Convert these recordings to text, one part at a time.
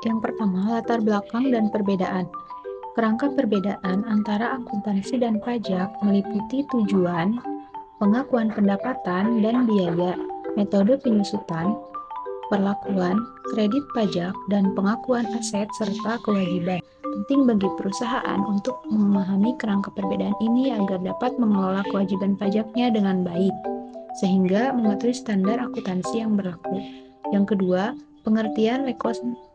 Yang pertama, latar belakang dan perbedaan. Kerangka perbedaan antara akuntansi dan pajak meliputi tujuan, pengakuan pendapatan dan biaya, metode penyusutan, perlakuan, kredit pajak, dan pengakuan aset serta kewajiban. Penting bagi perusahaan untuk memahami kerangka perbedaan ini agar dapat mengelola kewajiban pajaknya dengan baik, sehingga mematuhi standar akuntansi yang berlaku. Yang kedua, pengertian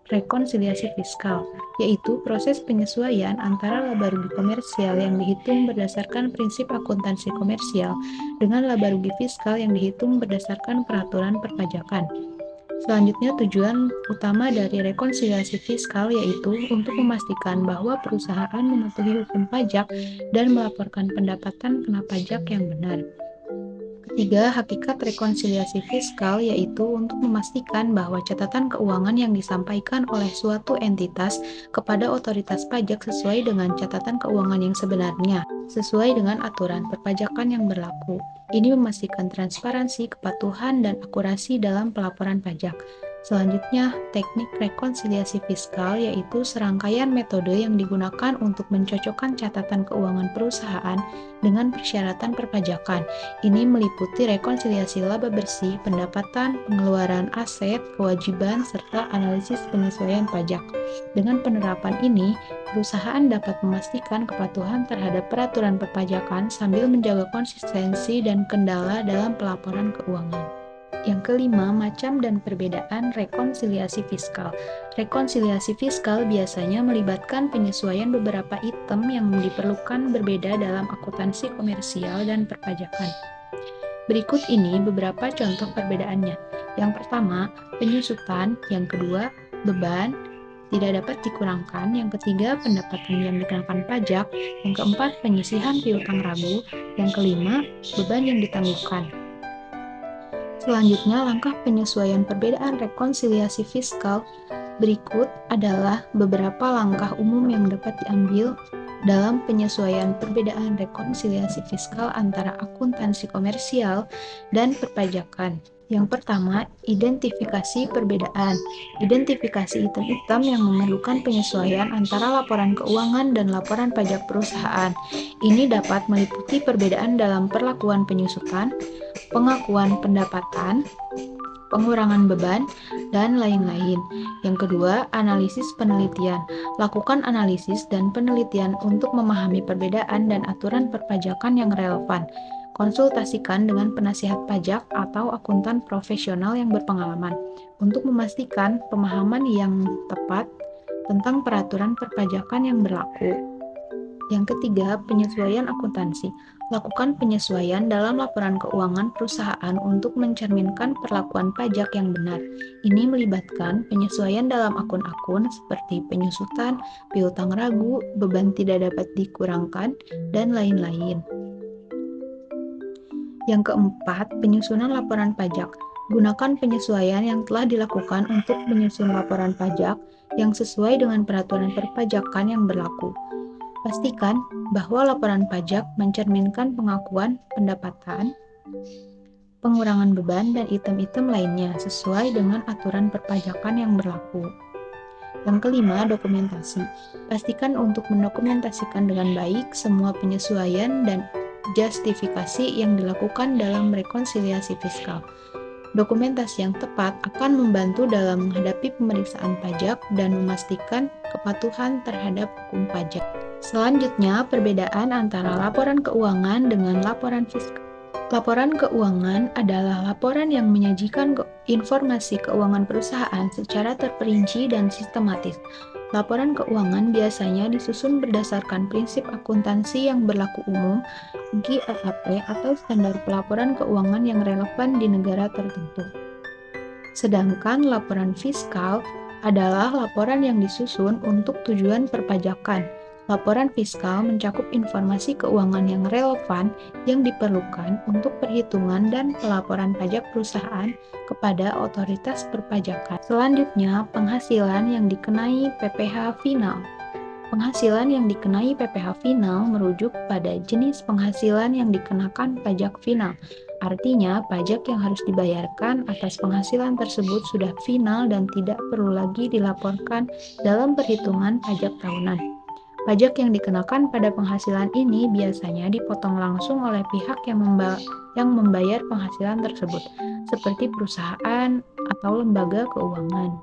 rekonsiliasi fiskal, yaitu proses penyesuaian antara laba rugi komersial yang dihitung berdasarkan prinsip akuntansi komersial dengan laba rugi fiskal yang dihitung berdasarkan peraturan perpajakan. Selanjutnya, tujuan utama dari rekonsiliasi fiskal yaitu untuk memastikan bahwa perusahaan mematuhi hukum pajak dan melaporkan pendapatan kena pajak yang benar. Ketiga, hakikat rekonsiliasi fiskal yaitu untuk memastikan bahwa catatan keuangan yang disampaikan oleh suatu entitas kepada otoritas pajak sesuai dengan catatan keuangan yang sebenarnya, sesuai dengan aturan perpajakan yang berlaku. Ini memastikan transparansi, kepatuhan, dan akurasi dalam pelaporan pajak. Selanjutnya, teknik rekonsiliasi fiskal yaitu serangkaian metode yang digunakan untuk mencocokkan catatan keuangan perusahaan dengan persyaratan perpajakan. Ini meliputi rekonsiliasi laba bersih, pendapatan, pengeluaran aset, kewajiban, serta analisis penyesuaian pajak. Dengan penerapan ini, perusahaan dapat memastikan kepatuhan terhadap peraturan perpajakan sambil menjaga konsistensi dan kendala dalam pelaporan keuangan. Yang kelima, macam dan perbedaan rekonsiliasi fiskal. Rekonsiliasi fiskal biasanya melibatkan penyesuaian beberapa item yang diperlukan berbeda dalam akuntansi komersial dan perpajakan. Berikut ini beberapa contoh perbedaannya. Yang pertama, penyusutan. Yang kedua, beban tidak dapat dikurangkan. Yang ketiga, pendapatan yang dikenakan pajak. Yang keempat, penyisihan piutang ragu. Yang kelima, beban yang ditangguhkan. Selanjutnya, langkah penyesuaian perbedaan rekonsiliasi fiskal berikut adalah beberapa langkah umum yang dapat diambil dalam penyesuaian perbedaan rekonsiliasi fiskal antara akuntansi komersial dan perpajakan. Yang pertama, identifikasi perbedaan. Identifikasi item-item yang memerlukan penyesuaian antara laporan keuangan dan laporan pajak perusahaan. Ini dapat meliputi perbedaan dalam perlakuan penyusutan, pengakuan pendapatan, pengurangan beban, dan lain-lain. Yang kedua, analisis penelitian. Lakukan analisis dan penelitian untuk memahami perbedaan dan aturan perpajakan yang relevan. Konsultasikan dengan penasihat pajak atau akuntan profesional yang berpengalaman untuk memastikan pemahaman yang tepat tentang peraturan perpajakan yang berlaku. Yang ketiga, penyesuaian akuntansi. Lakukan penyesuaian dalam laporan keuangan perusahaan untuk mencerminkan perlakuan pajak yang benar. Ini melibatkan penyesuaian dalam akun-akun seperti penyusutan, piutang ragu, beban tidak dapat dikurangkan, dan lain-lain. Yang keempat, penyusunan laporan pajak. Gunakan penyesuaian yang telah dilakukan untuk menyusun laporan pajak yang sesuai dengan peraturan perpajakan yang berlaku. Pastikan bahwa laporan pajak mencerminkan pengakuan pendapatan, pengurangan beban, dan item-item lainnya sesuai dengan aturan perpajakan yang berlaku. Yang kelima, dokumentasi. Pastikan untuk mendokumentasikan dengan baik semua penyesuaian dan justifikasi yang dilakukan dalam rekonsiliasi fiskal. Dokumentasi yang tepat akan membantu dalam menghadapi pemeriksaan pajak dan memastikan kepatuhan terhadap hukum pajak. Selanjutnya, perbedaan antara laporan keuangan dengan laporan fiskal. Laporan keuangan adalah laporan yang menyajikan informasi keuangan perusahaan secara terperinci dan sistematis. Laporan keuangan biasanya disusun berdasarkan prinsip akuntansi yang berlaku umum, GAAP atau standar pelaporan keuangan yang relevan di negara tertentu. Sedangkan laporan fiskal adalah laporan yang disusun untuk tujuan perpajakan. Laporan fiskal mencakup informasi keuangan yang relevan yang diperlukan untuk perhitungan dan pelaporan pajak perusahaan kepada otoritas perpajakan. Selanjutnya, penghasilan yang dikenai PPh final. Penghasilan yang dikenai PPh final merujuk pada jenis penghasilan yang dikenakan pajak final. Artinya, pajak yang harus dibayarkan atas penghasilan tersebut sudah final dan tidak perlu lagi dilaporkan dalam perhitungan pajak tahunan. Pajak yang dikenakan pada penghasilan ini biasanya dipotong langsung oleh pihak yang membayar penghasilan tersebut, seperti perusahaan atau lembaga keuangan.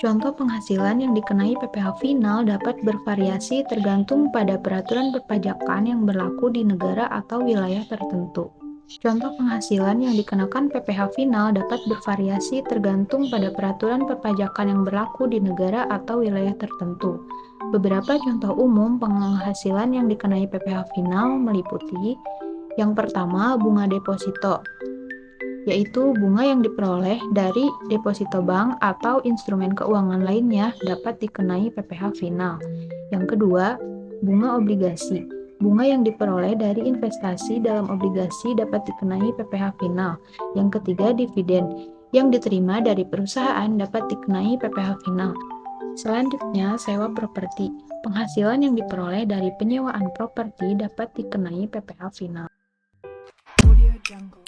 Contoh penghasilan yang dikenai PPh final dapat bervariasi tergantung pada peraturan perpajakan yang berlaku di negara atau wilayah tertentu. Contoh penghasilan yang dikenakan PPh final dapat bervariasi tergantung pada peraturan perpajakan yang berlaku di negara atau wilayah tertentu. Beberapa contoh umum penghasilan yang dikenai PPh final meliputi: yang pertama, bunga deposito, yaitu bunga yang diperoleh dari deposito bank atau instrumen keuangan lainnya dapat dikenai PPh final. Yang kedua, bunga obligasi. Bunga yang diperoleh dari investasi dalam obligasi dapat dikenai PPh final. Yang ketiga, dividen. Yang diterima dari perusahaan dapat dikenai PPh final. Selanjutnya, sewa properti. Penghasilan yang diperoleh dari penyewaan properti dapat dikenai PPh final. Audio Jungle.